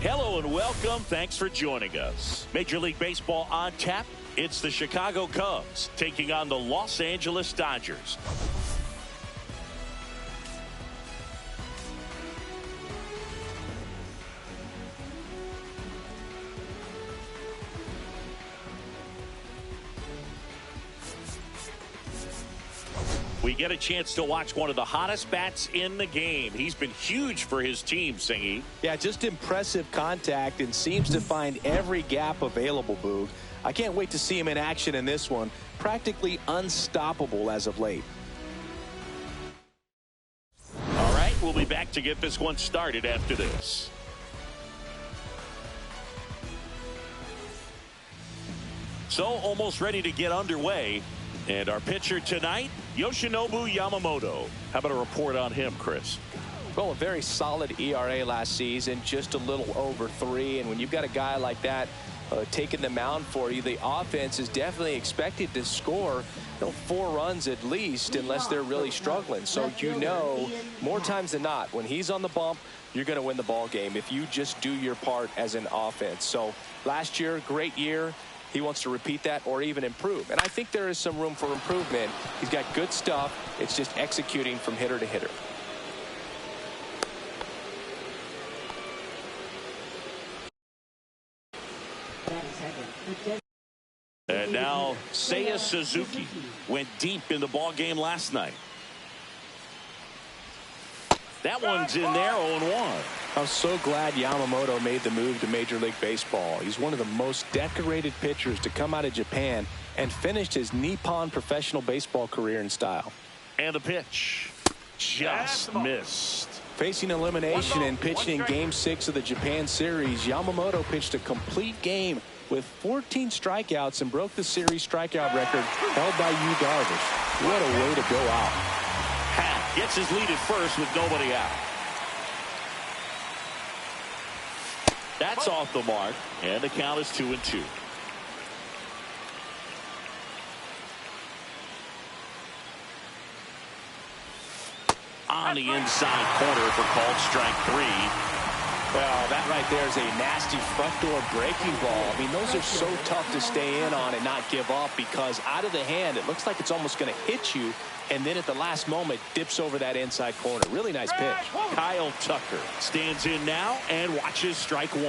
Hello and welcome. Thanks for joining us. Major League Baseball on tap. It's the Chicago Cubs taking on the Los Angeles Dodgers. We get a chance to watch one of the hottest bats in the game. He's been huge for his team, Singy. Yeah, just impressive contact and seems to find every gap available, Boog. I can't wait to see him in action in this one. Practically unstoppable as of late. All right, we'll be back to get this one started after this. So, almost ready to get underway. And our pitcher tonight, Yoshinobu Yamamoto. How about a report on him, Chris? Well, a very solid ERA last season, just a little over 3. And when you've got a guy like that taking the mound for you, the offense is definitely expected to score 4 runs at least, unless they're really struggling. So more times than not, when he's on the bump, you're going to win the ball game if you just do your part as an offense. So last year, great year. He wants to repeat that or even improve. And I think there is some room for improvement. He's got good stuff. It's just executing from hitter to hitter. And now Seiya Suzuki went deep in the ball game last night. That one's in there, 0-1. I'm so glad Yamamoto made the move to Major League Baseball. He's one of the most decorated pitchers to come out of Japan and finished his Nippon professional baseball career in style. And the pitch just missed. Facing elimination and pitching in Game 6 of the Japan series, Yamamoto pitched a complete game with 14 strikeouts and broke the series strikeout record held by Yu Darvish. What a way to go out. Hack gets his lead at first with nobody out. That's off the mark, and the count is 2-2. On the inside corner for called strike 3. Well, that right there is a nasty front door breaking ball. I mean, those are so tough to stay in on and not give up, because out of the hand, it looks like it's almost going to hit you, and then at the last moment, dips over that inside corner. Really nice pitch. Kyle Tucker stands in now and watches strike 1.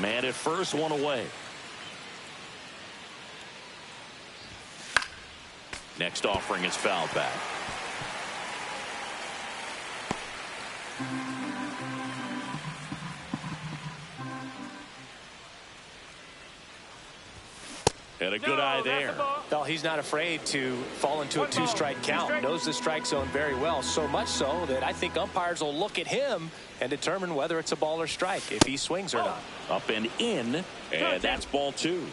Man at first, 1 away. Next offering is fouled back. And a good eye there. Well, he's not afraid to fall into a 2-strike count. Knows the strike zone very well. So much so that I think umpires will look at him and determine whether it's a ball or strike, if he swings or not. Up and in, and that's ball 2.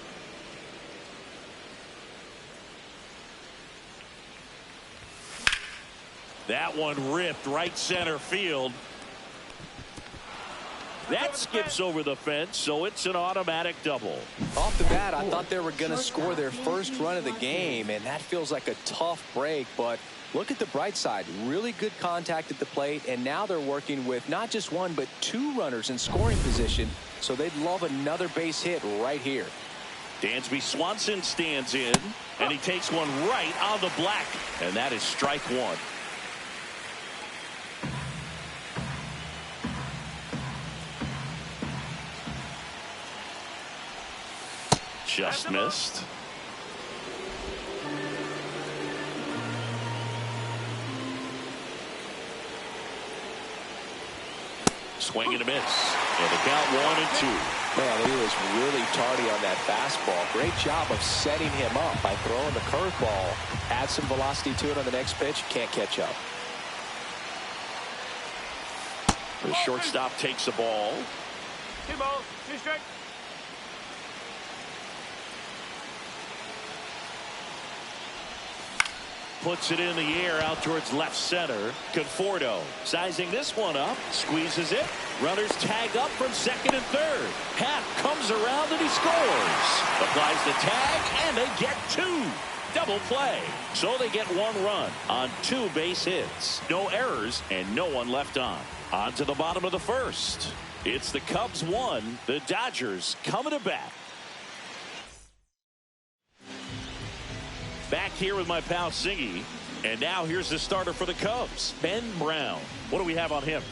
That one ripped right center field. That skips over the fence, so it's an automatic double. Off the bat, I thought they were going to score their first run of the game, and that feels like a tough break. But look at the bright side. Really good contact at the plate, and now they're working with not just 1 but 2 runners in scoring position, so they'd love another base hit right here. Dansby Swanson stands in, and he takes one right on the black, and that is strike 1. Just missed. Swing and a miss. And the count 1-2. Man, he was really tardy on that fastball. Great job of setting him up by throwing the curveball. Add some velocity to it on the next pitch. Can't catch up. The shortstop takes the ball. 2 balls, 2 strikes. Puts it in the air out towards left center. Conforto sizing this one up. Squeezes it. Runners tag up from second and third. Happ comes around and he scores. Applies the tag and they get 2. Double play. So they get 1 run on 2 base hits. No errors and no one left on. On to the bottom of the first. It's the Cubs 1, the Dodgers coming to bat. Back here with my pal Singy. And now here's the starter for the Cubs, Ben Brown. What do we have on him?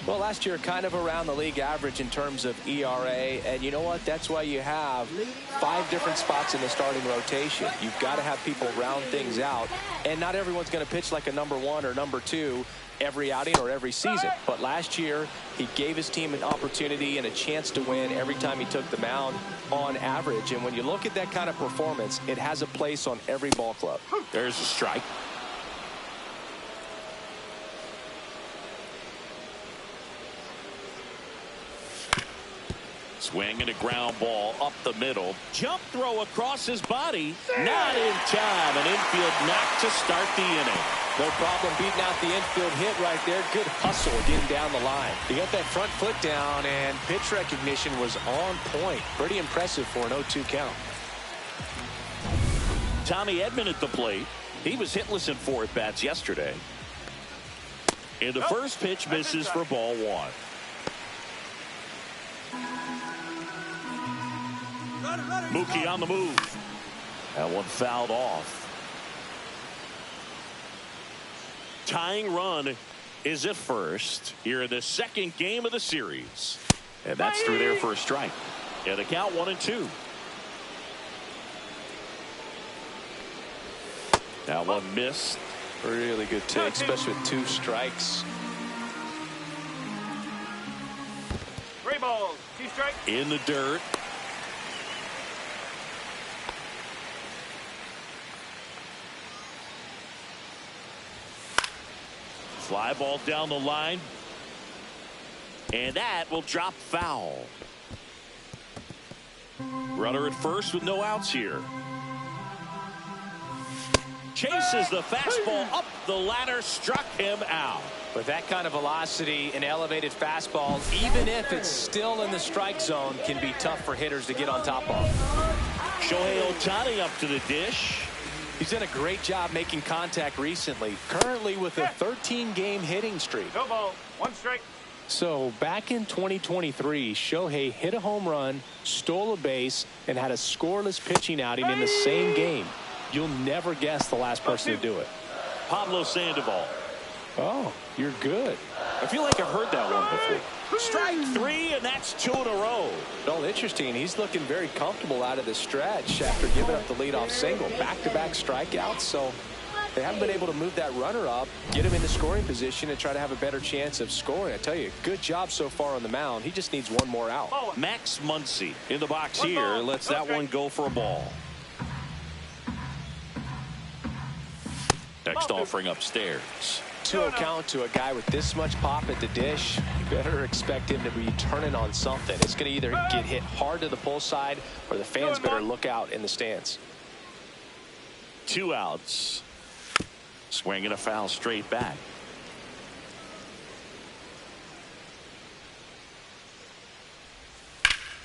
Well, last year kind of around the league average in terms of ERA. And you know what? That's why you have 5 different spots in the starting rotation. You've got to have people round things out. And not everyone's going to pitch like a number 1 or number 2 every outing or every season. But last year, he gave his team an opportunity and a chance to win every time he took the mound on average. And when you look at that kind of performance, it has a place on every ball club. There's a strike. Swing and a ground ball up the middle. Jump throw across his body. Not in time. An infield knock to start the inning. No problem beating out the infield hit right there. Good hustle getting down the line. He got that front foot down, and pitch recognition was on point. Pretty impressive for an 0-2 count. Tommy Edman at the plate. He was hitless in 4 at-bats yesterday. And the first pitch misses for ball 1. Mookie on the move. That one fouled off. Tying run is at first here in the second game of the series. And that's through there for a strike. And the count 1-2. That one missed. Really good take, especially with 2 strikes. 3 balls, 2 strikes. In the dirt. Fly ball down the line. And that will drop foul. Runner at first with no outs here. Chases the fastball up the ladder, struck him out. With that kind of velocity, an elevated fastball, even if it's still in the strike zone, can be tough for hitters to get on top of. Shohei Ohtani up to the dish. He's done a great job making contact recently, currently with a 13-game hitting streak. No ball, 1 strike. So back in 2023, Shohei hit a home run, stole a base, and had a scoreless pitching outing in the same game. You'll never guess the last person to do it. Pablo Sandoval. Oh, you're good. I feel like I've heard that one before. Strike 3, and that's 2 in a row. Well, interesting. He's looking very comfortable out of the stretch after giving up the leadoff single. Back-to-back strikeouts, so they haven't been able to move that runner up, get him in the scoring position, and try to have a better chance of scoring. I tell you, good job so far on the mound. He just needs 1 more out. Max Muncy in the box here. Lets that one go for a ball. Next offering upstairs. 2-0 count to a guy with this much pop at the dish. You better expect him to be turning on something. It's going to either get hit hard to the pull side, or the fans better look out in the stands. 2 outs. Swinging a foul straight back.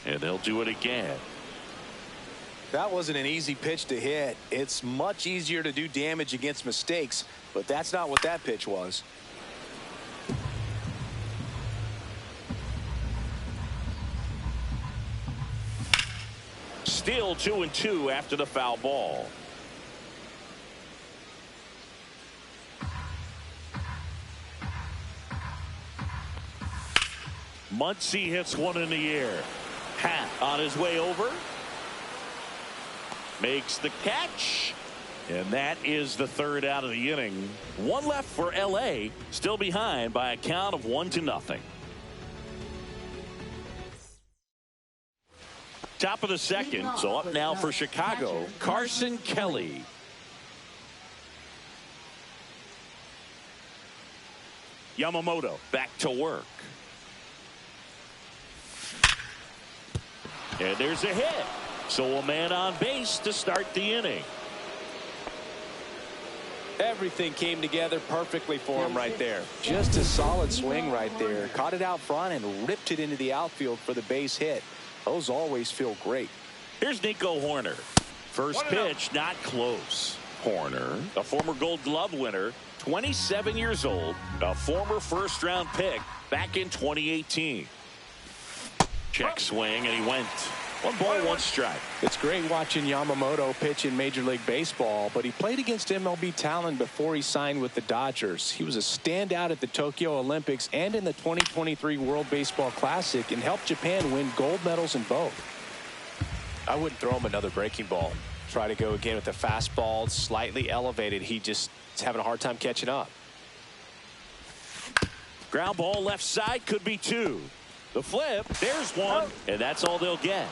And they'll do it again. That wasn't an easy pitch to hit. It's much easier to do damage against mistakes, but that's not what that pitch was. Still 2-2 after the foul ball. Muncy hits one in the air. Hat on his way over. Makes the catch. And that is the 3rd out of the inning. 1 left for LA. Still behind by a count of 1-0. Top of the 2nd. So up now for Chicago, Carson Kelly. Yamamoto back to work. And there's a hit. So a man on base to start the inning. Everything came together perfectly for him right there. Just a solid swing right there. Caught it out front and ripped it into the outfield for the base hit. Those always feel great. Here's Nico Hoerner. First pitch, not close. Hoerner, a former Gold Glove winner, 27 years old, a former first-round pick back in 2018. Check swing, and he went. 1 ball, 1 strike. It's great watching Yamamoto pitch in Major League Baseball, but he played against MLB talent before he signed with the Dodgers. He was a standout at the Tokyo Olympics and in the 2023 World Baseball Classic and helped Japan win gold medals in both. I wouldn't throw him another breaking ball. Try to go again with the fastball, slightly elevated. He just is having a hard time catching up. Ground ball left side, could be 2. The flip, there's 1, and that's all they'll get.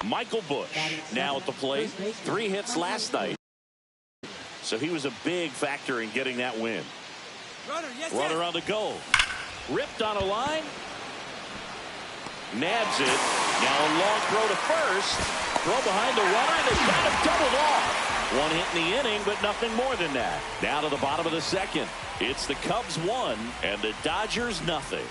Michael Busch now at the plate. 3 hits last night, so he was a big factor in getting that win. Runner on the goal. Ripped on a line. Nabs it. Now a long throw to first. Throw behind the runner, and they've got him doubled off. 1 hit in the inning, but nothing more than that. Now to the bottom of the 2nd. It's the Cubs 1 and the Dodgers nothing.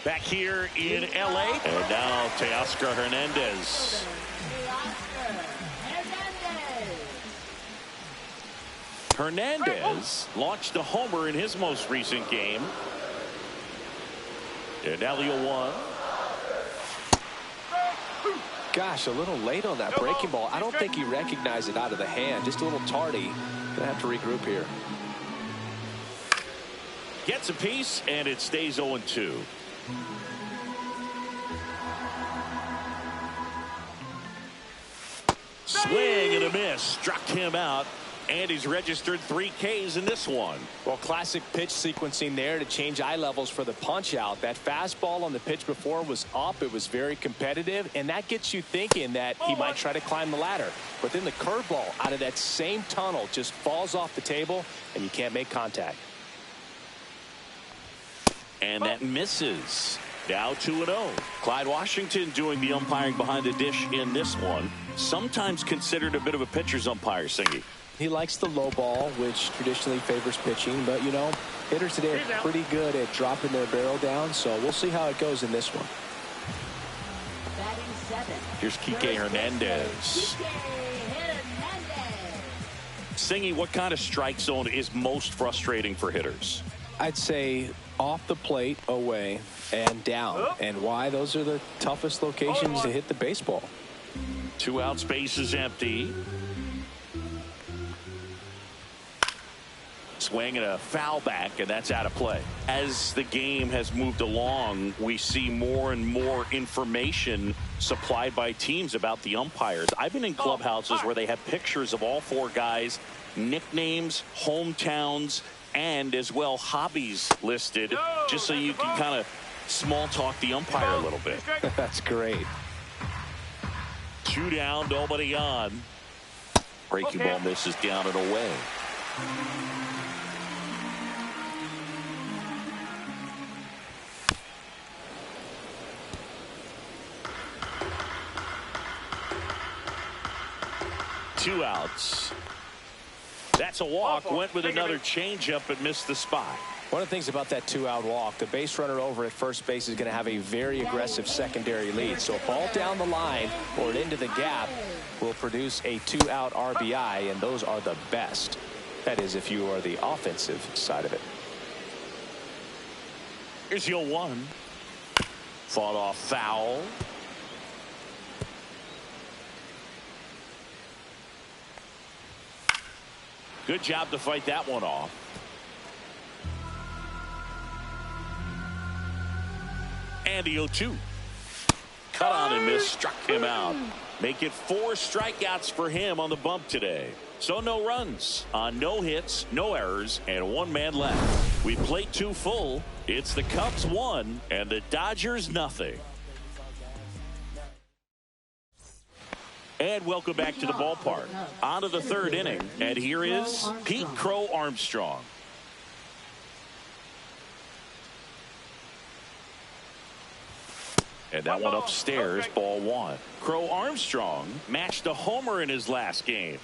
Back here in L.A. And now Teoscar Hernandez. Hernandez launched a homer in his most recent game. And now the 0-1. Gosh, a little late on that breaking ball. I don't think he recognized it out of the hand. Just a little tardy. Gonna have to regroup here. Gets a piece, and it stays 0-2. Swing and a miss. Struck him out. And he's registered 3 Ks in this one. Well, classic pitch sequencing there to change eye levels for the punch out. That fastball on the pitch before was up. It was very competitive, and that gets you thinking that he might try to climb the ladder. But then the curveball out of that same tunnel just falls off the table, and you can't make contact. And that misses. Now 2-0. Clyde Washington doing the umpiring behind the dish in this one. Sometimes considered a bit of a pitcher's umpire, Singy. He likes the low ball, which traditionally favors pitching. But, you know, hitters today are pretty good at dropping their barrel down. So we'll see how it goes in this one. Here's Kike Hernandez. Singy, what kind of strike zone is most frustrating for hitters? I'd say off the plate, away, and down. And why? Those are the toughest locations to hit the baseball. 2 out, space is empty. Swing and a foul back, and that's out of play. As the game has moved along, we see more and more information supplied by teams about the umpires. I've been in clubhouses where they have pictures of all 4 guys, nicknames, hometowns, and as well hobbies listed, just so you can kind of small talk the umpire a little bit. That's great. 2 down, nobody on. Breaking ball misses down and away. Two outs. That's a walk. Went with another changeup but missed the spot. One of the things about that 2-out walk, the base runner over at first base is going to have a very aggressive secondary lead. So a ball down the line or into the gap will produce a 2-out RBI, and those are the best. That is, if you are the offensive side of it. Here's the 0-1. Fought off foul. Good job to fight that one off. And the 0-2. Cut on and miss, struck him out. Make it 4 strikeouts for him on the bump today. So no runs on no hits, no errors, and 1 man left. We played 2 full. It's the Cubs 1 and the Dodgers nothing. And welcome back to the ballpark. On to the 3rd inning, and here is Pete Crow Armstrong. And that one upstairs, ball 1. Crow Armstrong matched a homer in his last game.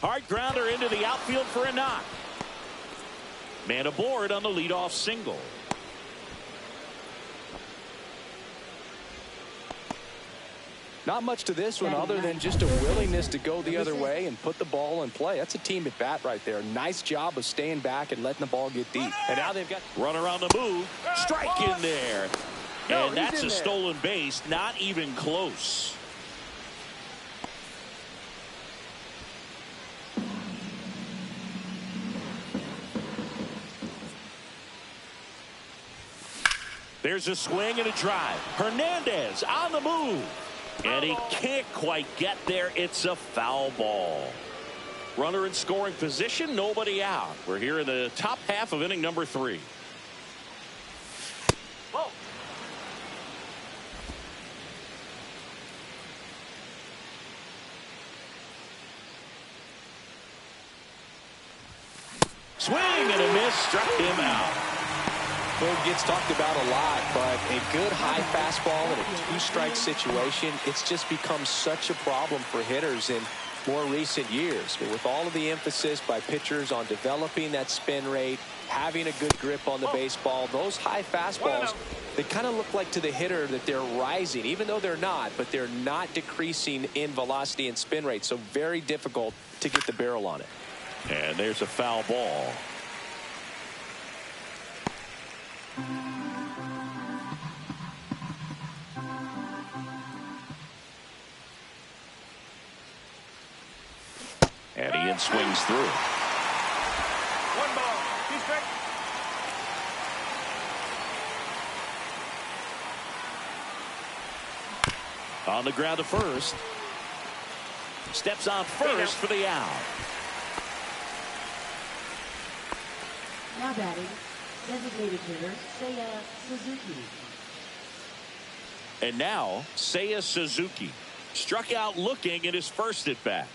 Hard grounder into the outfield for a knock. Man aboard on the leadoff single. Not much to this one other than just a willingness to go the other way and put the ball in play. That's a team at bat right there. Nice job of staying back and letting the ball get deep. And now they've got runner on the move. Strike in there. And that's a stolen base. Not even close. There's a swing and a drive. Hernandez on the move. And he can't quite get there. It's a foul ball. Runner in scoring position, nobody out. We're here in the top half of inning number 3. Whoa. Swing and a miss. Struck him out. Well, it gets talked about a lot, but a good high fastball in a two-strike situation, it's just become such a problem for hitters in more recent years. But with all of the emphasis by pitchers on developing that spin rate, having a good grip on the baseball, those high fastballs, they kind of look like to the hitter that they're rising, even though they're not, but they're not decreasing in velocity and spin rate, so very difficult to get the barrel on it. And there's a foul ball. And Ian swings through. 1 ball, 2 strikes. On the ground to first. Steps on first for the out. Now batting, designated hitter Seiya Suzuki. And now Seiya Suzuki struck out looking in his first at bat.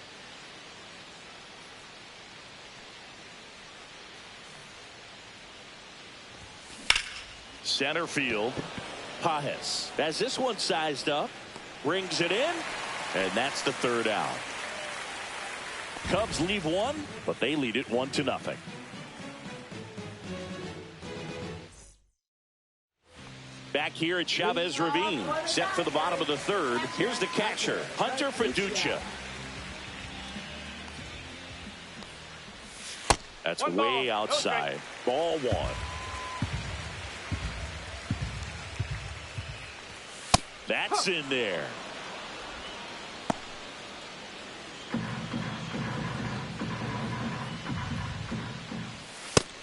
Center field, Pajes has this one sized up, brings it in, and that's the 3rd out. Cubs leave one, but they lead it 1-0. Back here at Chavez Ravine, set for the bottom of the 3rd. Here's the catcher, Hunter Fiducia. That's way outside. Ball 1. That's in there.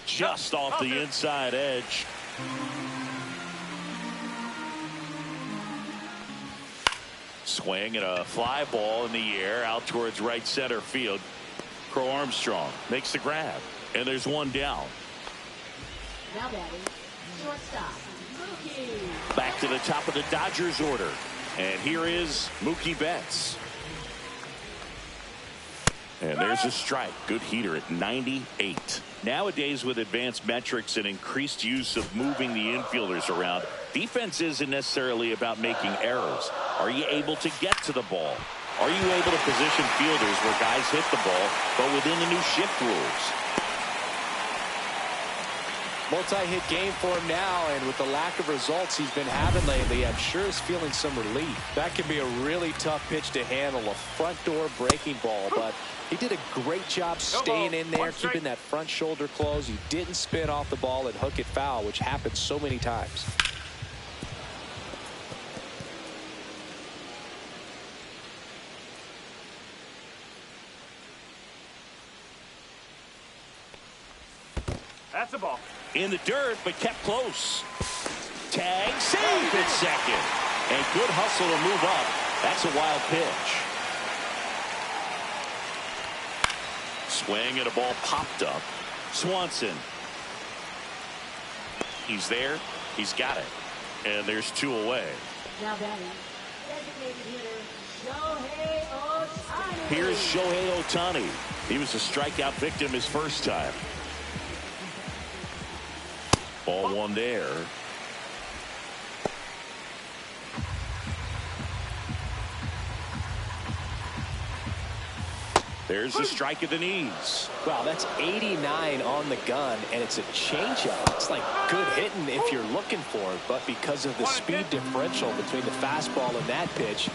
Just off the inside edge. Swing and a fly ball in the air out towards right center field. Crow Armstrong makes the grab. And there's one down. Now batting, shortstop, Mookie. Back to the top of the Dodgers order. And here is Mookie Betts. And there's a strike. Good heater at 98. Nowadays, with advanced metrics and increased use of moving the infielders around, defense isn't necessarily about making errors. Are you able to get to the ball? Are you able to position fielders where guys hit the ball, but within the new shift rules? Multi-hit game for him now, and with the lack of results he's been having lately, I'm sure he's feeling some relief. That can be a really tough pitch to handle, a front door breaking ball, but he did a great job staying in there, keeping that front shoulder closed. He didn't spin off the ball and hook it foul, which happens so many times. That's a ball. In the dirt, but kept close. Tag, save at second. And good hustle to move up. That's a wild pitch. Swing and a ball popped up. Swanson. He's there. He's got it. And there's 2 away. Now batting, designated hitter Shohei Ohtani. Here's Shohei Ohtani. He was a strikeout victim his first time. Ball 1 there. There's the strike at the knees. Wow, that's 89 on the gun, and it's a changeup. It's like good hitting if you're looking for it, but because of the speed differential between the fastball and that pitch,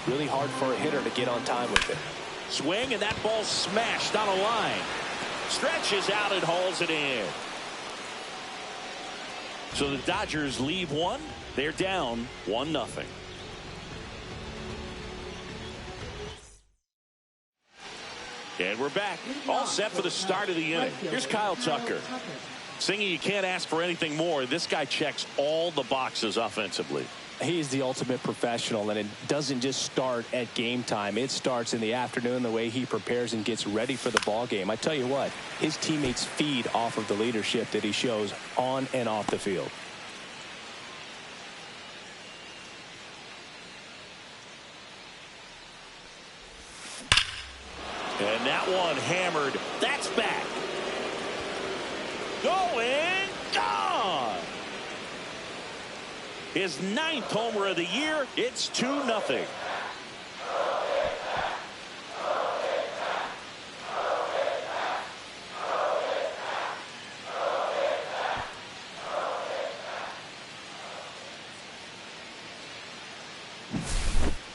really hard for a hitter to get on time with it. Swing, and that ball smashed on a line. Stretches out and hauls it in. So the Dodgers leave one. They're down 1-0. And we're back, all set for the start of the inning. Here's Kyle Tucker. Singing, you can't ask for anything more. This guy checks all the boxes offensively. He's the ultimate professional, and it doesn't just start at game time. It starts in the afternoon, the way he prepares and gets ready for the ball game. I tell you what, his teammates feed off of the leadership that he shows on and off the field. And that one hammered. That's back. Going, gone. His 9th homer of the year. It's 2-0.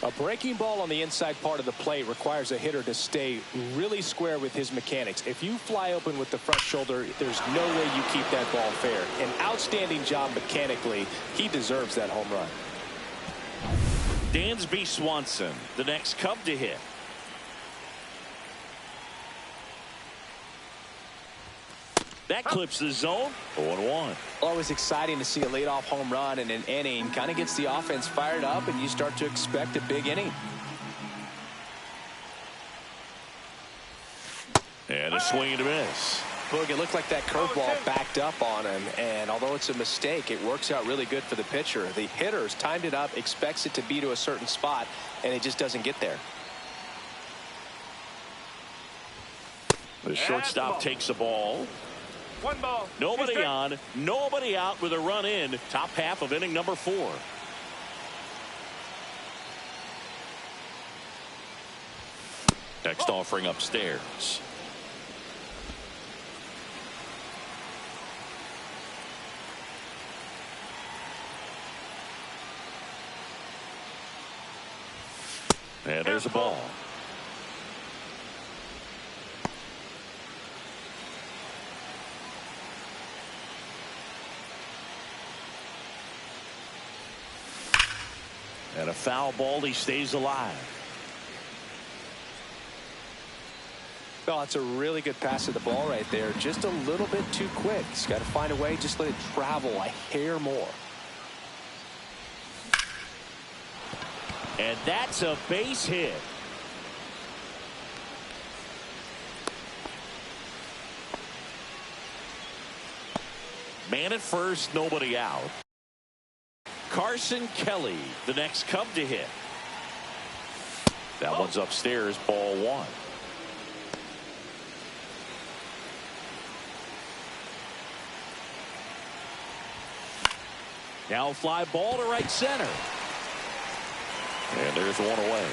A breaking ball on the inside part of the plate requires a hitter to stay really square with his mechanics. If you fly open with the front shoulder, there's no way you keep that ball fair. An outstanding job mechanically. He deserves that home run. Dansby Swanson, the next Cub to hit. That clips the zone. 0-1. Always exciting to see a leadoff home run in an inning. Kind of gets the offense fired up, and you start to expect a big inning. And a swing and a miss. Look, it looked like that curveball backed up on him, and although it's a mistake, it works out really good for the pitcher. The hitter's timed it up, expects it to be to a certain spot, and it just doesn't get there. The shortstop takes the ball. 1 ball. Nobody on, nobody out with a run in. Top half of inning number 4. Next offering upstairs. And there's a ball. And a foul ball. He stays alive. Well, it's a really good pass of the ball right there. Just a little bit too quick. He's got to find a way. Just let it travel a hair more. And that's a base hit. Man at first, nobody out. Carson Kelly, the next Cub to hit. That one's upstairs, ball 1. Now fly ball to right center. And there's one away.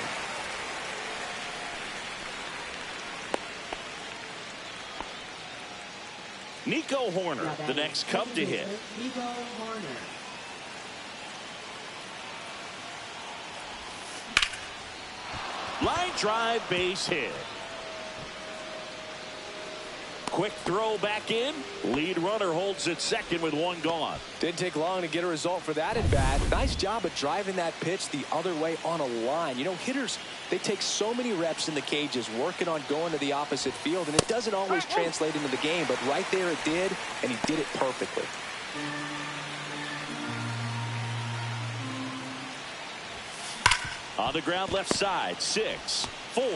Nico Horner, the next Cub to hit. Nico Horner. Line drive, base hit. Quick throw back in. Lead runner holds at second with 1 gone. Didn't take long to get a result for that at bat. Nice job of driving that pitch the other way on a line. You know, hitters, they take so many reps in the cages working on going to the opposite field, and it doesn't always translate into the game, but right there it did, and he did it perfectly. On the ground left side, 6, 4, 3.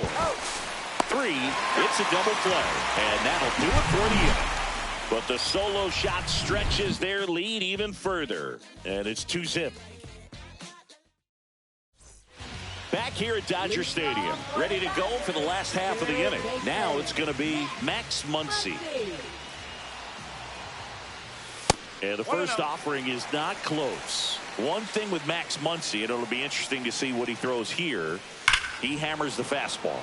It's a double play, and that'll do it for the inning. But the solo shot stretches their lead even further, and it's 2-zip. Back here at Dodger Stadium, ready to go for the last half of the inning. Now it's going to be Max Muncy. And the first offering is not close. One thing with Max Muncy, and it'll be interesting to see what he throws here. He hammers the fastball.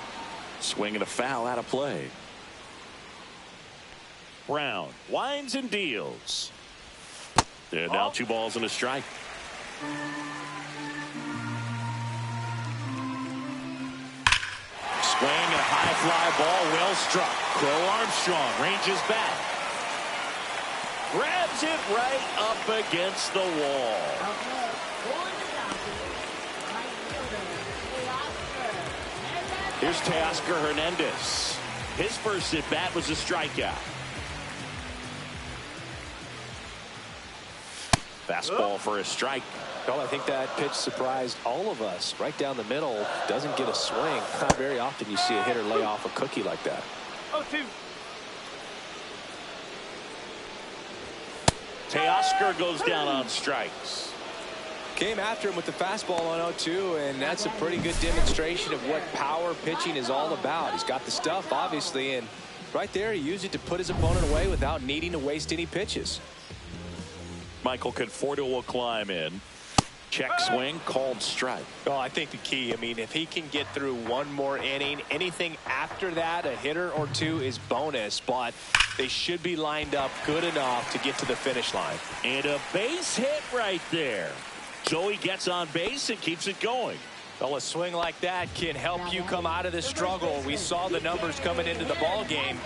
Swing and a foul out of play. Brown winds and deals. And now 2 balls and a strike. Swing and a high fly ball, well struck. Crow Armstrong ranges back. Grabs it right up against the wall. Here's Teoscar Hernandez. His first at bat was a strikeout. Fastball for a strike. Well, I think that pitch surprised all of us. Right down the middle, doesn't get a swing. Not very often you see a hitter lay off a cookie like that. 0-2. Teoscar goes down on strikes. Came after him with the fastball on 0-2, and that's a pretty good demonstration of what power pitching is all about. He's got the stuff, obviously, and right there he used it to put his opponent away without needing to waste any pitches. Michael Conforto will climb in. Check swing, called strike. Oh, I think the key, I mean, if he can get through one more inning, anything after that, a hitter or two is bonus, but they should be lined up good enough to get to the finish line. And a base hit right there. So he gets on base and keeps it going. Well, a swing like that can help you come out of the struggle. We saw the numbers coming into the ball game,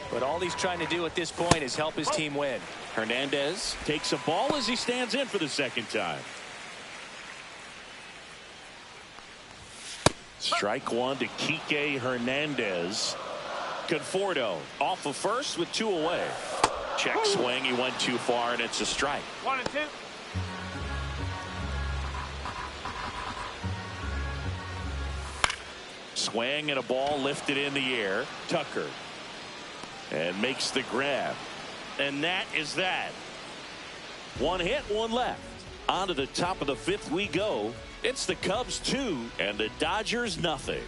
but all he's trying to do at this point is help his team win. Hernandez takes a ball as he stands in for the second time. Strike one to Kike Hernandez. Conforto off of first with 2 away. Check swing. He went too far, and it's a strike. 1-2. Swing and a ball lifted in the air. Tucker. And makes the grab. And that is that. 1 hit, 1 left. On to the top of the 5th we go. It's the Cubs 2 and the Dodgers nothing.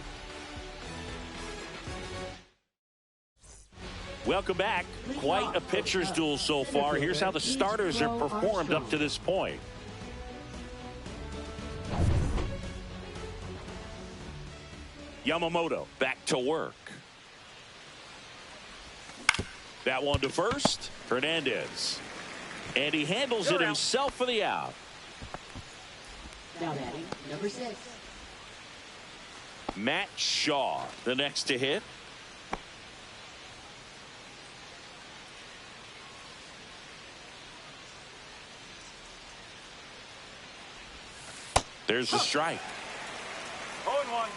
Welcome back. Quite a pitcher's duel so far. Here's how the starters have performed up to this point. Yamamoto back to work. That one to first. Hernandez. And he handles it himself for the out. Now batting, number 6. Matt Shaw, the next to hit. There's the strike. 0-1.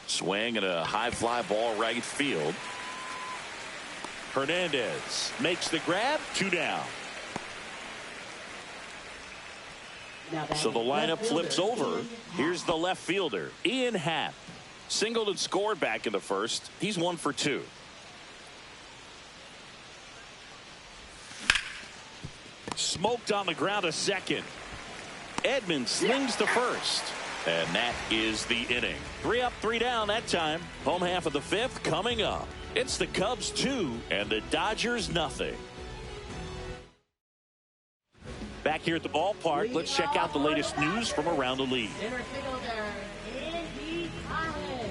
Swing and a high fly ball right field. Hernandez makes the grab. 2 down. So the lineup flips over. Here's the left fielder, Ian Happ. Singled and scored back in the first. He's 1 for 2. Smoked on the ground to second. Edmonds slings to first. And that is the inning. 3 up, 3 down that time. Home half of the 5th coming up. It's the Cubs 2 and the Dodgers nothing. Back here at the ballpark, let's check out the latest news from around the league. Center fielder, Andy Collins.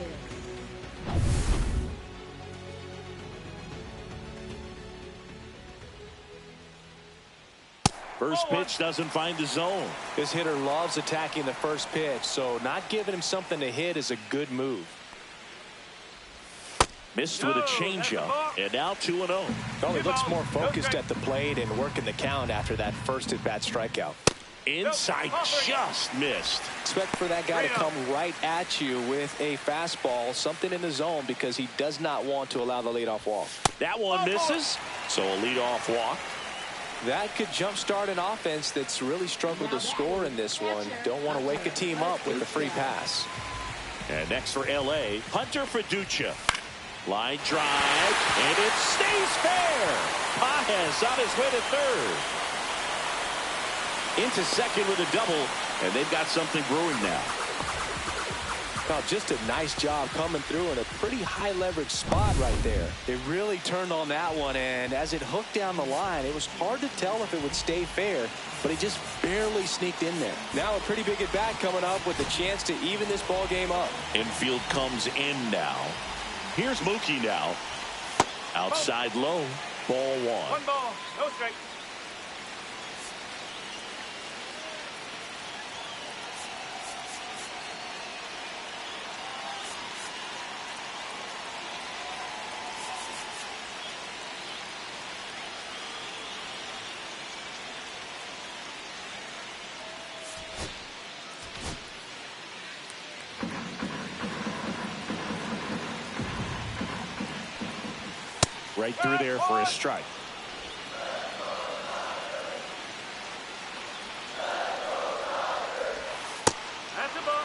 First pitch doesn't find the zone. This hitter loves attacking the first pitch, so not giving him something to hit is a good move. Missed with a changeup, and now 2-0. Well, he looks more focused at the plate and working the count after that first at-bat strikeout. Inside, just missed. Expect for that guy to come right at you with a fastball, something in the zone, because he does not want to allow the leadoff walk. That one misses, so a leadoff walk. That could jumpstart an offense that's really struggled to score in this one. Don't want to wake a team up with a free pass. And next for L.A., Hunter Fiducia. Line drive, and it stays fair. Paez on his way to third. Into second with a double, and they've got something brewing now. Oh, just a nice job coming through in a pretty high leverage spot right there. They really turned on that one, and as it hooked down the line, it was hard to tell if it would stay fair, but he just barely sneaked in there. Now a pretty big at bat coming up with a chance to even this ball game up. Infield comes in now. Here's Mookie now. Outside low. Ball one. One ball, no strike. Right through there for a strike. That's the ball.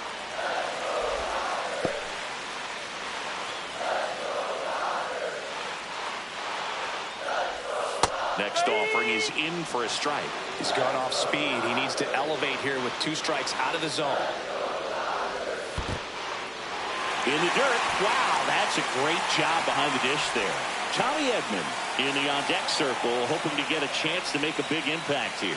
Next offering is in for a strike. He's gone off speed. He needs to elevate here with 2 strikes out of the zone. In the dirt. Wow, that's a great job behind the dish there. Tommy Edman in the on-deck circle, hoping to get a chance to make a big impact here.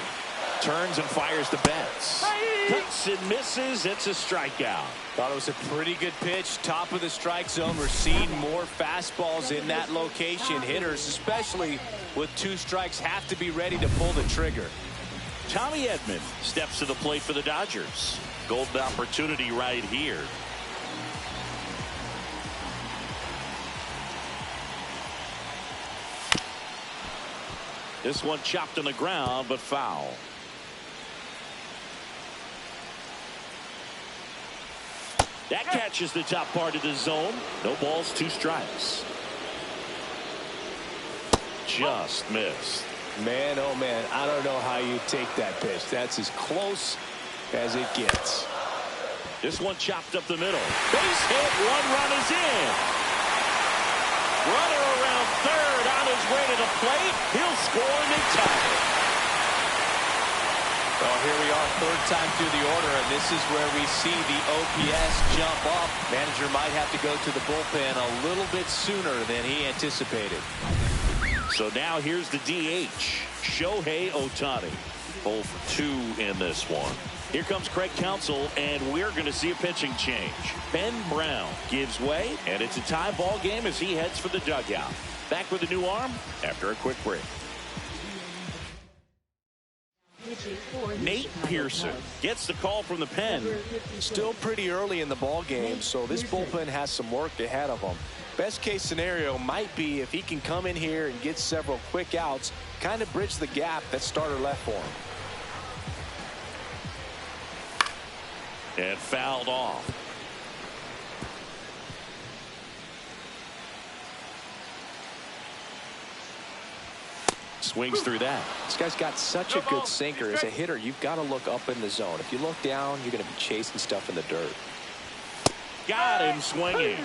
Turns and fires the Betts. Cuts and misses. It's a strikeout. Thought it was a pretty good pitch. Top of the strike zone. We're seeing more fastballs in that location. Hitters, especially with 2 strikes, have to be ready to pull the trigger. Tommy Edman steps to the plate for the Dodgers. Golden opportunity right here. This one chopped on the ground, but foul. That catches the top part of the zone. No balls, 2 strikes. Just missed. Man, oh man, I don't know how you take that pitch. That's as close as it gets. This one chopped up the middle. Base hit, 1 run is in. Runner around third on his way to the plate. He'll score and they tie it. Well, here we are, 3rd time through the order, and this is where we see the OPS jump up. Manager might have to go to the bullpen a little bit sooner than he anticipated. So now here's the DH, Shohei Ohtani. 0 for 2 in this one. Here comes Craig Counsell, and we're going to see a pitching change. Ben Brown gives way, and it's a tie ball game as he heads for the dugout. Back with a new arm after a quick break. Nate Pearson gets the call from the pen. Still pretty early in the ball game, so this bullpen has some work ahead of them. Best case scenario might be if he can come in here and get several quick outs, kind of bridge the gap that starter left for him. And fouled off. Swings through that. This guy's got such a good sinker. As a hitter, you've got to look up in the zone. If you look down, you're going to be chasing stuff in the dirt. Got him swinging.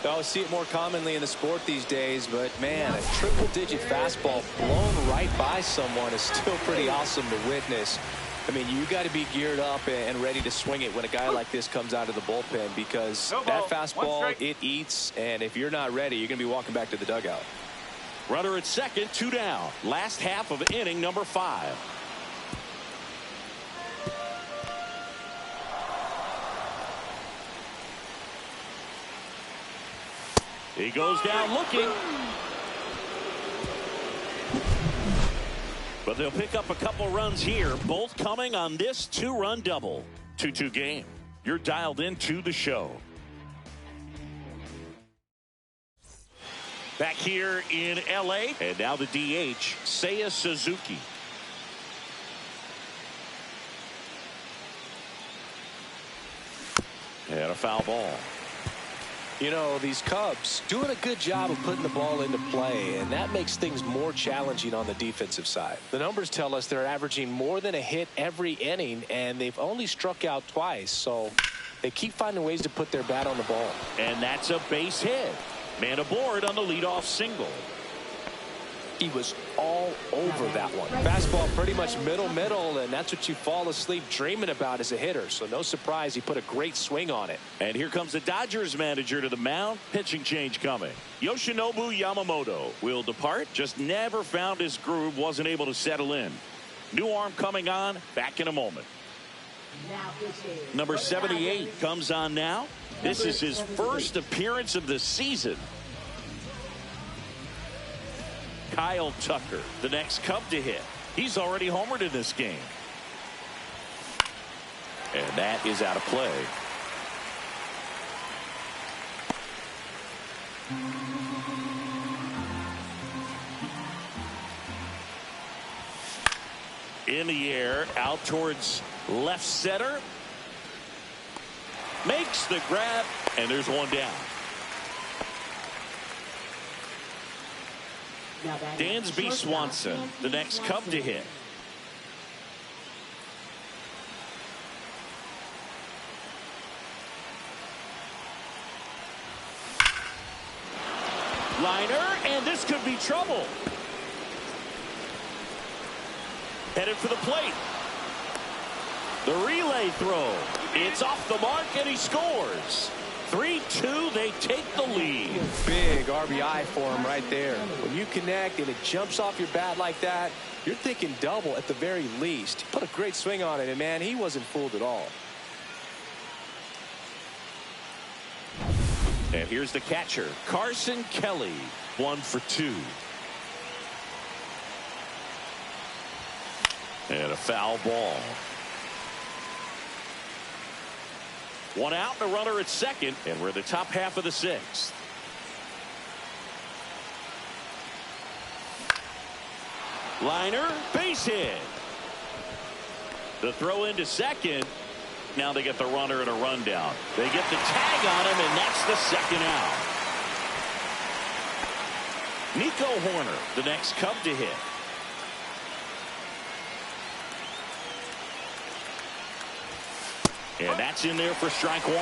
I see it more commonly in the sport these days, but man, a triple-digit fastball blown right by someone is still pretty awesome to witness. I mean, you got to be geared up and ready to swing it when a guy like this comes out of the bullpen, because that fastball, it eats, and if you're not ready, you're going to be walking back to the dugout. Runner at second, 2 down. Last half of inning number 5. He goes down looking. But they'll pick up a couple runs here, both coming on this 2-run double. 2-2 game. You're dialed into the show. Back here in L.A. And now the DH, Seiya Suzuki. And a foul ball. You know, these Cubs doing a good job of putting the ball into play, and that makes things more challenging on the defensive side. The numbers tell us they're averaging more than a hit every inning, and they've only struck out twice, so they keep finding ways to put their bat on the ball. And that's a base hit. Man aboard on the leadoff single. He was all over that one. Fastball pretty much middle, and that's what you fall asleep dreaming about as a hitter. So no surprise he put a great swing on it. And here comes the Dodgers manager to the mound. Pitching change coming. Yoshinobu Yamamoto will depart. Just never found his groove. Wasn't able to settle in. New arm coming on. Back in a moment. Number 78 comes on now. This is his first appearance of the season. Kyle Tucker, the next Cub to hit. He's already homered in this game. And that is out of play. In the air, out towards left center. Makes the grab, and there's one down. Dansby Swanson, the next Cub to hit. Liner, and this could be trouble. Headed for the plate. The relay throw. It's off the mark, and he scores. 3-2, they take the lead. Big RBI for him right there. When you connect and it jumps off your bat like that, you're thinking double at the very least. He put a great swing on it, and man, he wasn't fooled at all. And here's the catcher, Carson Kelly, 1 for 2. And a foul ball. One out and a runner at second, and we're in the top half of the 6th. Liner, base hit. The throw into second. Now they get the runner and a rundown. They get the tag on him, and that's the second out. Nico Horner, the next Cub to hit. And that's in there for strike 1.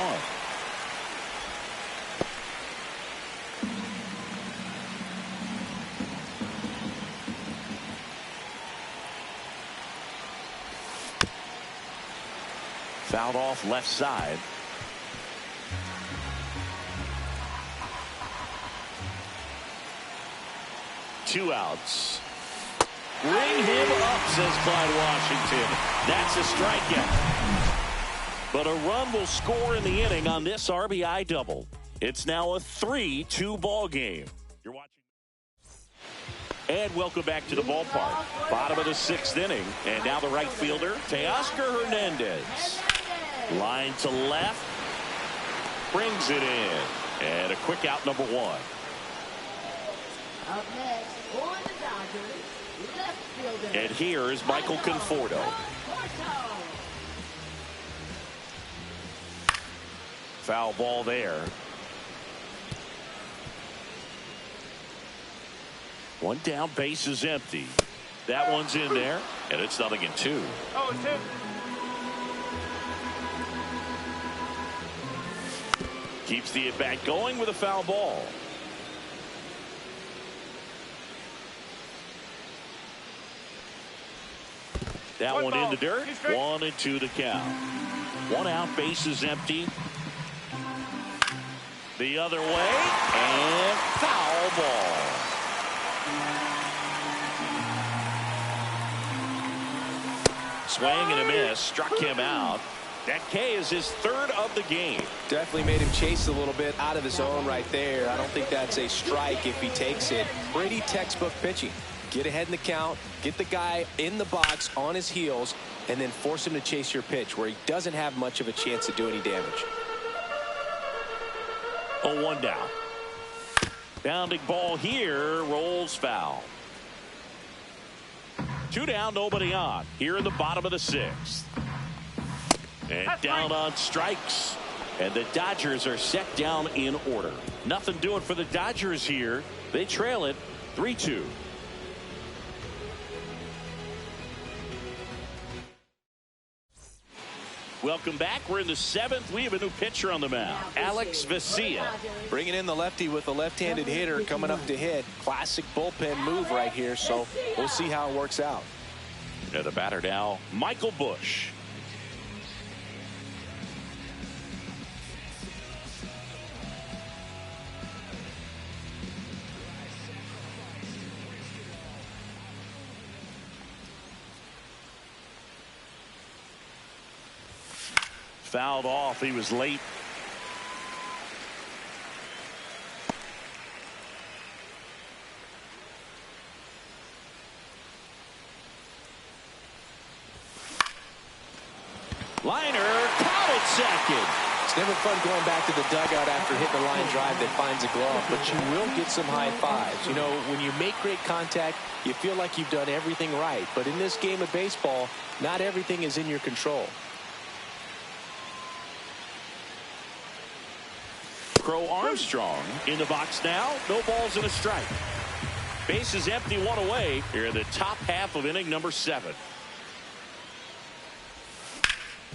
Fouled off left side. Two outs. Ring him up, says Clyde Washington. That's a strikeout. But a run will score in the inning on this RBI double. It's now a 3-2 ball game. You're watching. And welcome back to the ballpark. Bottom of the 6th inning. And now the right fielder, Teoscar Hernandez. Line to left. Brings it in. And a quick out, number 1. Up next for the Dodgers, left fielder. And here is Michael Conforto. Foul ball there. One down, base is empty. That one's in there, and it's 0-2. Oh, it's him. Keeps the at-bat going with a foul ball. That one in the dirt. 1-2 the count. One out, base is empty. The other way, and foul ball. Swing and a miss, struck him out. That K is his 3rd of the game. Definitely made him chase a little bit out of his zone right there. I don't think that's a strike if he takes it. Pretty textbook pitching. Get ahead in the count, get the guy in the box on his heels, and then force him to chase your pitch where he doesn't have much of a chance to do any damage. 0-1 down. Bounding ball here, rolls foul. 2 down, nobody on. Here in the bottom of the 6th. And down on strikes. And the Dodgers are set down in order. Nothing doing for the Dodgers here. They trail it 3-2. Welcome back. We're in the 7th. We have a new pitcher on the mound, Alex Vesia. Bringing in the lefty with a left-handed hitter coming up to hit. Classic bullpen move right here, so we'll see how it works out. And the batter now, Michael Busch. Fouled off. He was late. Liner caught at second. It's never fun going back to the dugout after hitting a line drive that finds a glove, but you will get some high fives. You know, when you make great contact, you feel like you've done everything right. But in this game of baseball, not everything is in your control. Crow Armstrong in the box now. No balls and a strike. Base is empty, one away. Here in the top half of inning number 7.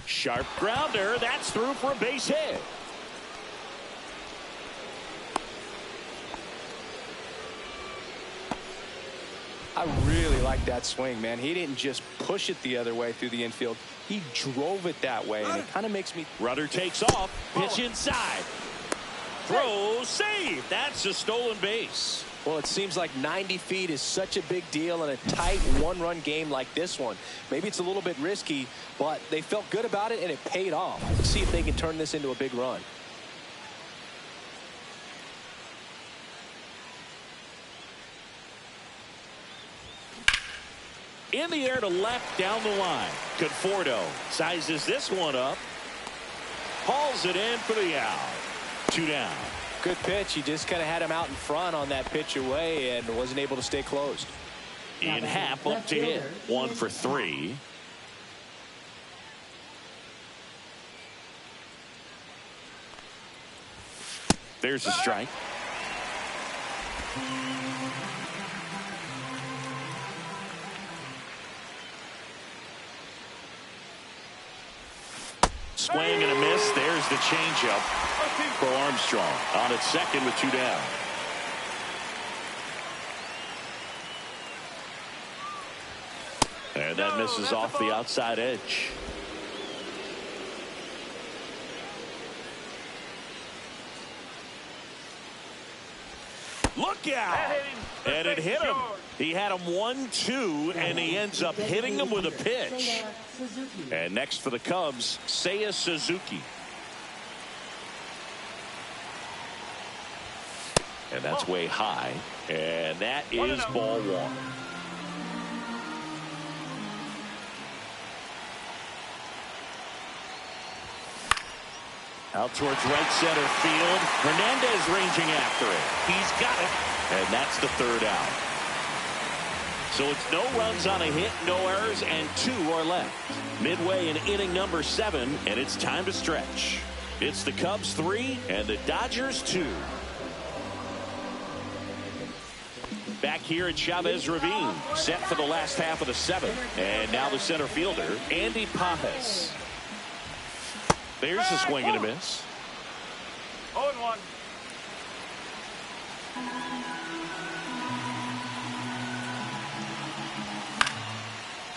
Sharp grounder. That's through for a base hit. I really like that swing, man. He didn't just push it the other way through the infield. He drove it that way, and it kind of makes me... Runner takes off. Pitch inside. Throw, save. That's a stolen base. Well, it seems like 90 feet is such a big deal in a tight one-run game like this one. Maybe it's a little bit risky, but they felt good about it, and it paid off. Let's see if they can turn this into a big run. In the air to left down the line. Conforto sizes this one up. Hauls it in for the out. 2 down. Good pitch. He just kind of had him out in front on that pitch away and wasn't able to stay closed. In half up to hit. 1 for 3. There's a strike. Swing and a miss. There's the changeup for Armstrong on its second with 2 down. And that misses off the outside edge. Look out! And it hit him. He had him 1-2, and he ends up hitting him with a pitch. And next for the Cubs, Seiya Suzuki. And that's way high. And that is ball 1. Out towards right center field. Hernandez ranging after it. He's got it. And that's the 3rd out. So it's no runs on a hit, no errors, and 2 are left. Midway in inning number 7, and it's time to stretch. It's the Cubs 3 and the Dodgers 2. Back here at Chavez Ravine, set for the last half of the 7th. And now the center fielder, Andy Pajes. There's a swing and a miss. 0-1.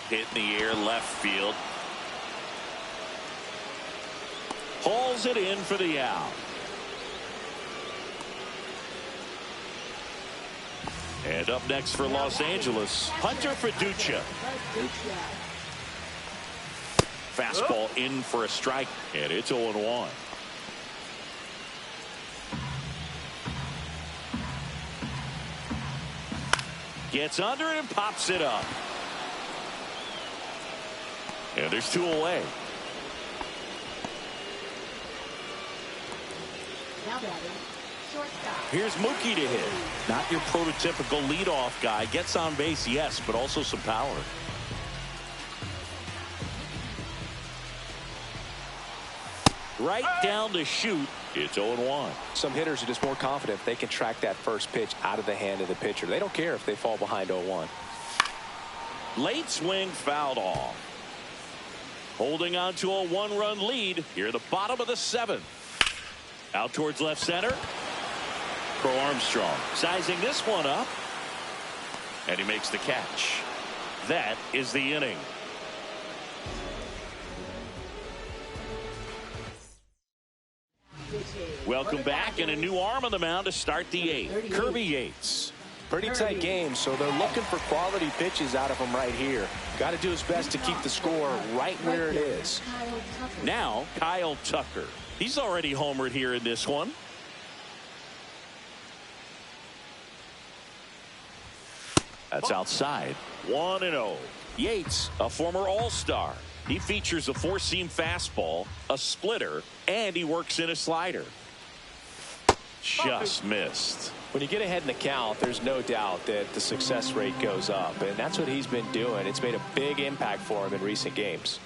Hit in the air left field. Hauls it in for the out. And up next for Los Angeles, Hunter Fiducia. Fastball in for a strike, and it's 0-1. Gets under it and pops it up. And there's 2 away. Here's Mookie to hit. Not your prototypical leadoff guy. Gets on base, yes, but also some power. Right down the chute. It's 0-1. Some hitters are just more confident if they can track that first pitch out of the hand of the pitcher. They don't care if they fall behind 0-1. Late swing fouled off. Holding on to a one-run lead here at the bottom of the 7th. Out towards left center. Crow Armstrong sizing this one up. And he makes the catch. That is the inning. Welcome back, and a new arm on the mound to start the 8th. Kirby Yates. Pretty tight game, so they're looking for quality pitches out of him right here. Got to do his best to keep the score right where it is. Now Kyle Tucker. He's already homered here in this one. That's outside. 1-0. Yates, a former All-Star. He features a four-seam fastball, a splitter, and he works in a slider. Just missed. When you get ahead in the count, there's no doubt that the success rate goes up, and that's what he's been doing. It's made a big impact for him in recent games.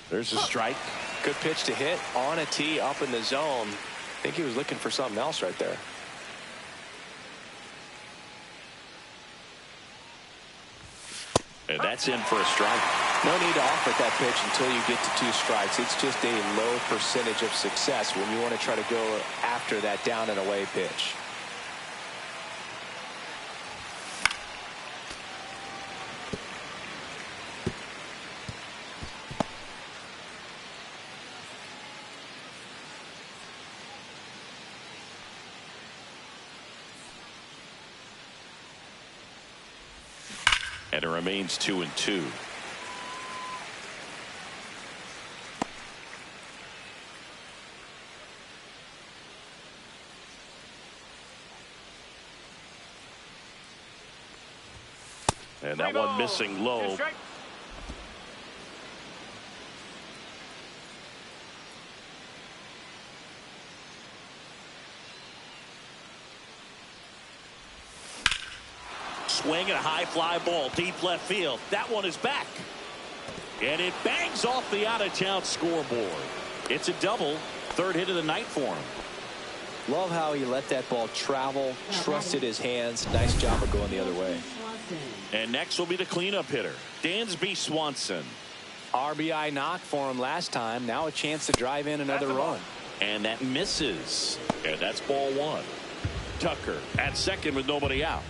There's a strike. Good pitch to hit on a tee up in the zone. I think he was looking for something else right there. And that's in for a strike. No need to offer that pitch until you get to 2 strikes. It's just a low percentage of success when you want to try to go after that down and away pitch. And it remains 2-2. And that one missing low. Swing and a high fly ball deep left field. That one is back. And it bangs off the out-of-town scoreboard. It's a double. 3rd hit of the night for him. Love how he let that ball travel, trusted his hands. Nice job of going the other way. And next will be the cleanup hitter, Dansby Swanson. RBI knock for him last time. Now a chance to drive in another run. And that misses. And that's ball 1. Tucker at second with nobody out.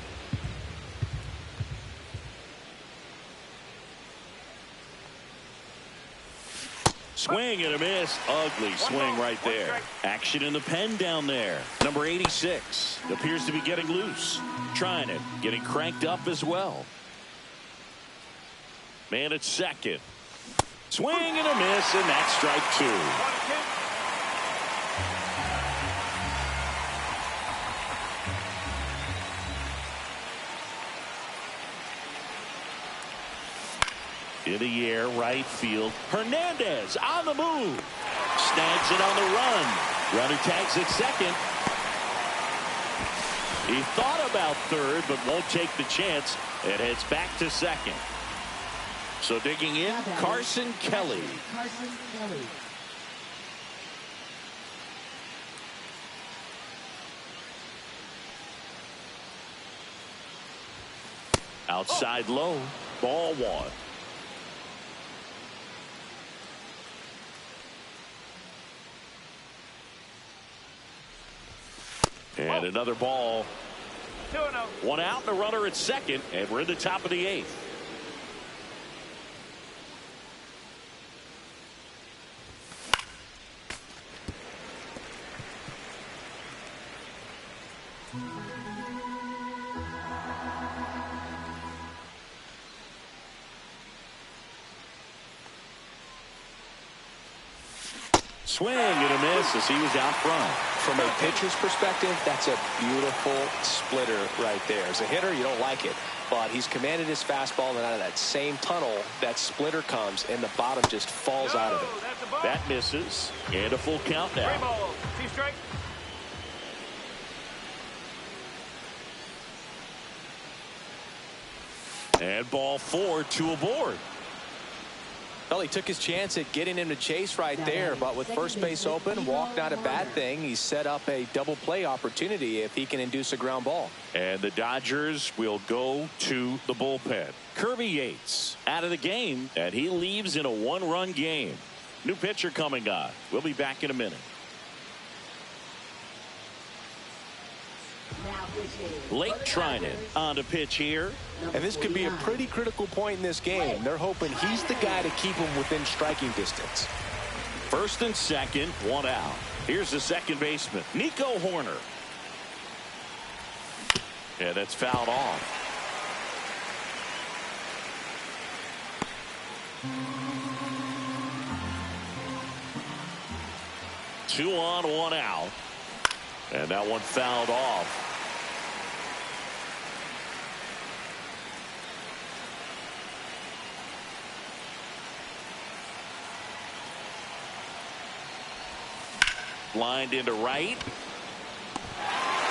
Swing and a miss. Ugly swing right there. Action in the pen down there. Number 86 appears to be getting loose. Trying it. Getting cranked up as well. Man at second. Swing and a miss, and that's strike 2. In the air, right field. Hernandez on the move. Snags it on the run. Runner tags at second. He thought about third, but won't take the chance. It heads back to second. So digging in, Carson Kelly. Outside low. Ball 1. And another ball. 2-0. 1 out and a runner at second, and we're in the top of the 8th. Swing and a miss as he was out front. From a pitcher's perspective, that's a beautiful splitter right there. As a hitter, you don't like it, but he's commanded his fastball, and out of that same tunnel, that splitter comes, and the bottom just falls out of it. That misses, and a full count now. 3 balls, 2 strikes. And ball 4, 2 aboard. Well, he took his chance at getting him to chase right there, but with first base open, walk not a bad thing. He set up a double play opportunity if he can induce a ground ball. And the Dodgers will go to the bullpen. Kirby Yates out of the game, and he leaves in a one-run game. New pitcher coming on. We'll be back in a minute. Lake Trinan on to pitch here. And this could be a pretty critical point in this game. They're hoping he's the guy to keep him within striking distance. First and second, one out. Here's the second baseman, Nico Horner. Yeah, that's fouled off. Two on, one out. And that one fouled off. Lined into right.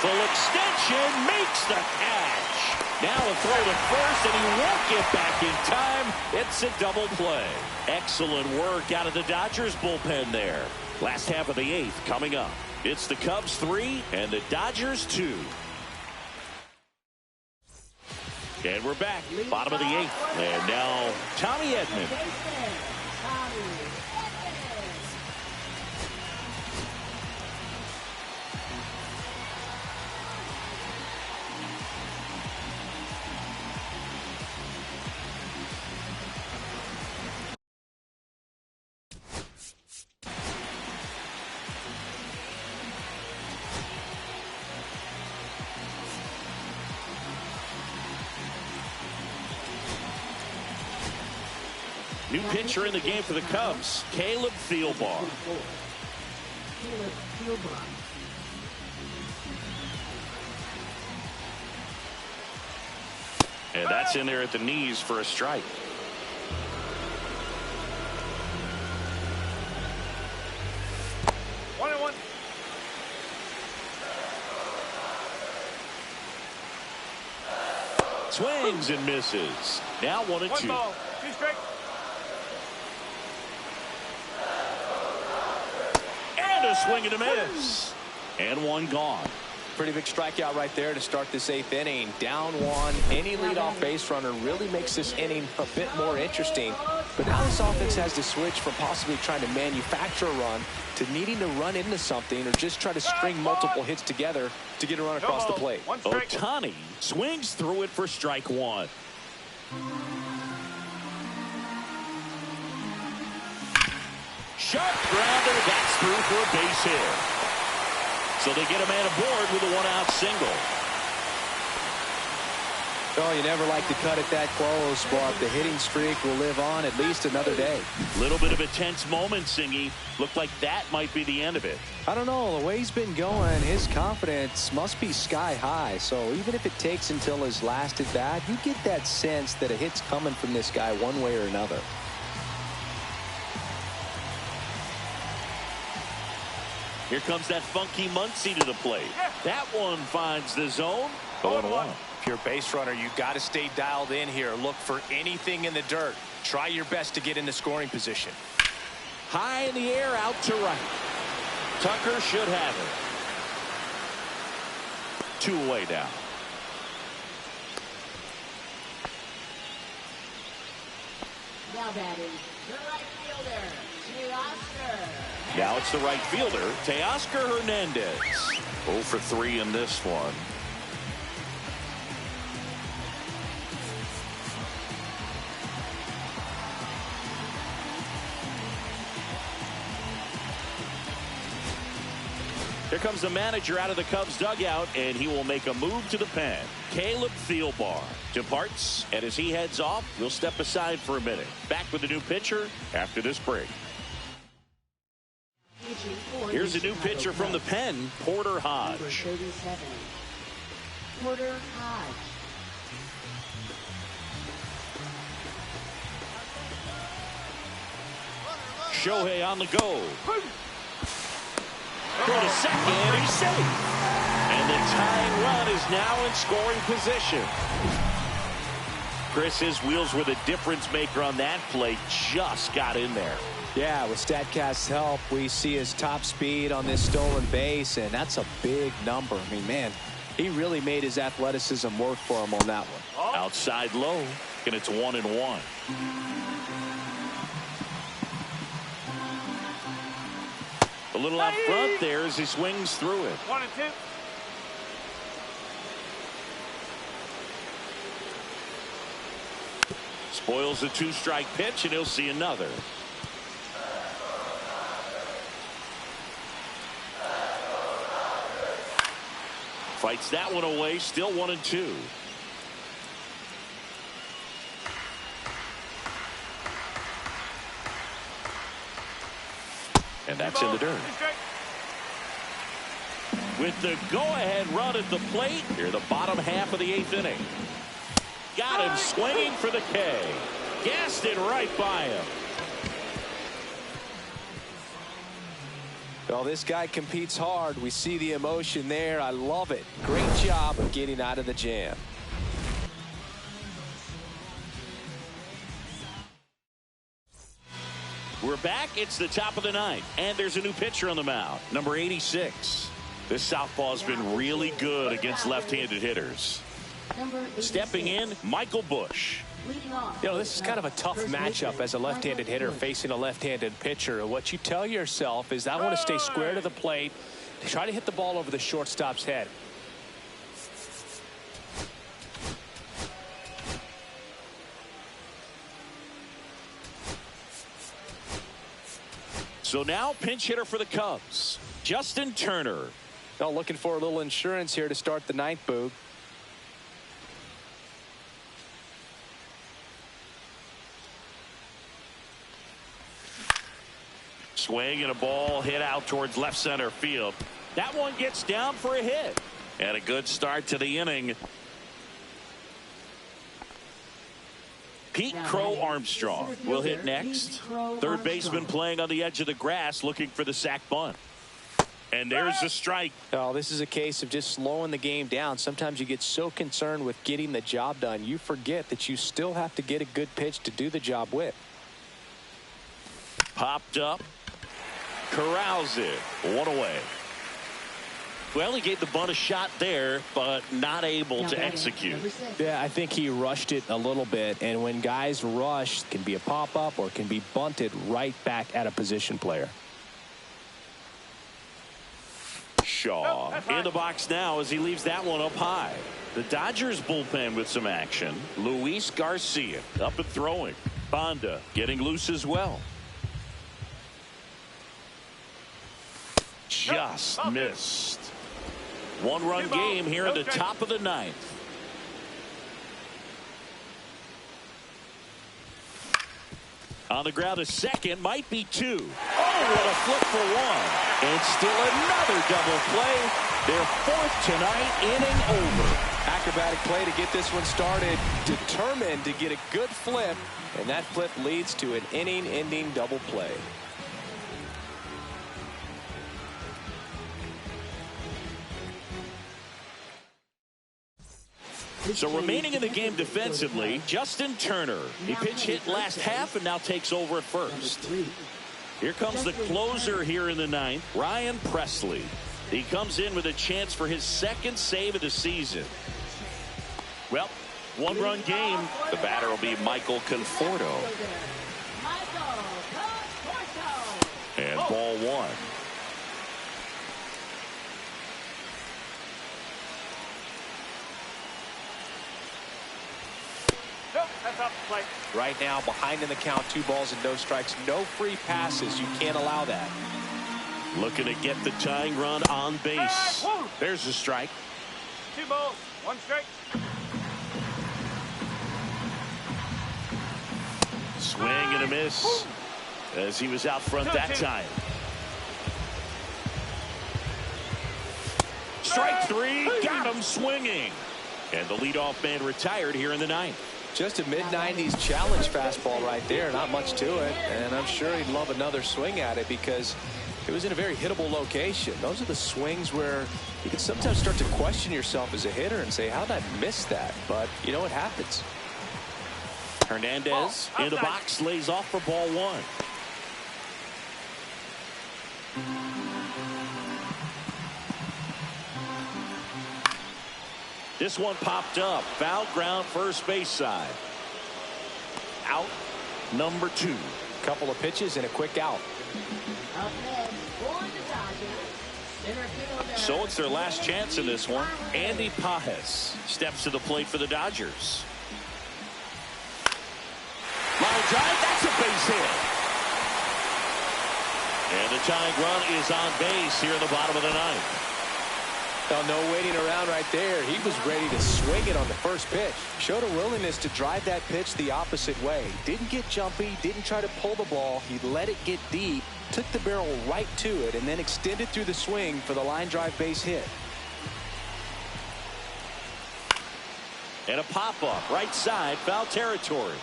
Full extension, makes the catch. Now a throw to first, and he won't get back in time. It's a double play. Excellent work out of the Dodgers bullpen there. Last half of the eighth coming up. It's the Cubs 3 and the Dodgers 2. And we're back. Bottom of the eighth. And now Tommy Edman. New pitcher in the game for the Cubs, Caleb Thielbar. And that's in there at the knees for a strike. One and one. Swings and misses. Now 1 and 2. 1 ball, 2 strike. And a swing and a miss. And one gone. Pretty big strikeout right there to start this eighth inning. Down one. Any leadoff base runner really makes this inning a bit more interesting. But now this offense has to switch from possibly trying to manufacture a run to needing to run into something or just try to string multiple hits together to get a run across the plate. Ohtani swings through it for strike one. Sharp grounder, that's through for a base hit. So they get a man aboard with a one-out single. Oh, you never like to cut it that close, but the hitting streak will live on at least another day. Little bit of a tense moment, Singy. Looked like that might be the end of it. I don't know. The way he's been going, his confidence must be sky high. So even if it takes until his last at bat, you get that sense that a hit's coming from this guy one way or another. Here comes that funky Muncy to the plate. That one finds the zone. 0-1. If you're a base runner, you got to stay dialed in here. Look for anything in the dirt. Try your best to get into scoring position. High in the air, out to right. Tucker should have it. 2 away now. Now batting, the right fielder, Teoscar. Now it's the right fielder, Teoscar Hernandez. 0 for 3 in this one. Here comes the manager out of the Cubs dugout, and he will make a move to the pen. Caleb Thielbar departs, and as he heads off, we'll step aside for a minute. Back with the new pitcher after this break. Here's a new pitcher from the pen, Porter Hodge. Number 37, Porter Hodge. Shohei on the go. Throw to second, he's safe. And the tying run is now in scoring position. Chris, his wheels were the difference maker on that play. Just got in there. Yeah, with StatCast's help, we see his top speed on this stolen base, and that's a big number. I mean, man, he really made his athleticism work for him on that one. Outside low, and it's 1-1. A little out front there as he swings through it. 1-2. Spoils the 2-strike pitch, and he'll see another. Fights that one away, still 1-2. And that's in the dirt. With the go-ahead run at the plate, here the bottom half of the 8th inning. Got him swinging for the K. Gassed it right by him. Well, this guy competes hard. We see the emotion there. I love it. Great job of getting out of the jam. We're back. It's the top of the 9th, and there's a new pitcher on the mound, number 86. This southpaw's been really good against left-handed hitters. Stepping in, Michael Bush. You know, this is kind of a tough matchup as a left-handed hitter facing a left-handed pitcher. What you tell yourself is, I want to stay square to the plate, try to hit the ball over the shortstop's head. So now pinch hitter for the Cubs, Justin Turner. Now looking for a little insurance here to start the 9th, Boog. Swing and a ball hit out towards left center field. That one gets down for a hit. And a good start to the inning. Pete Crow Armstrong will hit next. Third baseman playing on the edge of the grass looking for the sac bunt. And there's the strike. Oh, this is a case of just slowing the game down. Sometimes you get so concerned with getting the job done, you forget that you still have to get a good pitch to do the job with. Popped up. Corrals it. One away. Well, he gave the bunt a shot there, but not able to execute. Yeah, I think he rushed it a little bit, and when guys rush, it can be a pop-up or it can be bunted right back at a position player. Shaw in the box now as he leaves that one up high. The Dodgers bullpen with some action. Luis Garcia up and throwing. Bonda getting loose as well. Just missed. One-run game here in the top of the 9th. On the ground to second, might be 2. Oh, what a flip for 1. And still another double play. Their 4th tonight, inning over. Acrobatic play to get this one started. Determined to get a good flip, and that flip leads to an inning-ending double play. So remaining in the game defensively, Justin Turner. He pitch hit last half and now takes over at first. Here comes the closer here in the 9th, Ryan Presley. He comes in with a chance for his 2nd save of the season. Well, one-run game. The batter will be Michael Conforto. And ball 1. That's off the plate. Right now, behind in the count, 2 balls and no strikes. No free passes. You can't allow that. Looking to get the tying run on base. There's the strike. 2 balls, 1 strike. Swing and a miss as he was out front that time. Strike 3, got him swinging. And the leadoff man retired here in the 9th. Just a mid-90s challenge fastball right there. Not much to it. And I'm sure he'd love another swing at it because it was in a very hittable location. Those are the swings where you can sometimes start to question yourself as a hitter and say, how did I miss that? But, you know, it happens. Hernandez in the box, lays off for ball one. This one popped up. Foul ground, first base side. Out number 2. Couple of pitches and a quick out. Up next for the Dodgers, center fielder. So it's their last chance in this one. Andy Pajes steps to the plate for the Dodgers. Line drive, that's a base hit. And the tying run is on base here in the bottom of the ninth. Oh, no waiting around right there. He was ready to swing it on the first pitch. Showed a willingness to drive that pitch the opposite way. Didn't get jumpy, didn't try to pull the ball. He let it get deep, took the barrel right to it, and then extended through the swing for the line drive base hit. And a pop-up, right side, foul territory.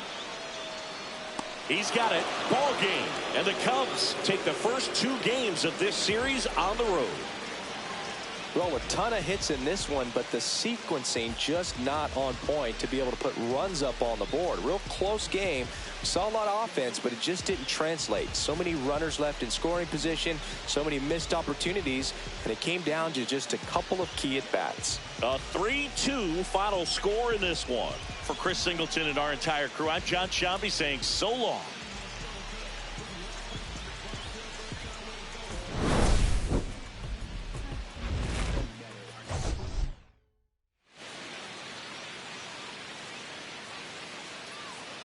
He's got it. Ball game. And the Cubs take the first 2 games of this series on the road. Well, a ton of hits in this one, but the sequencing just not on point to be able to put runs up on the board. Real close game. We saw a lot of offense, but it just didn't translate. So many runners left in scoring position, so many missed opportunities, and it came down to just a couple of key at-bats. A 3-2 final score in this one. For Chris Singleton and our entire crew, I'm John Shambi saying so long.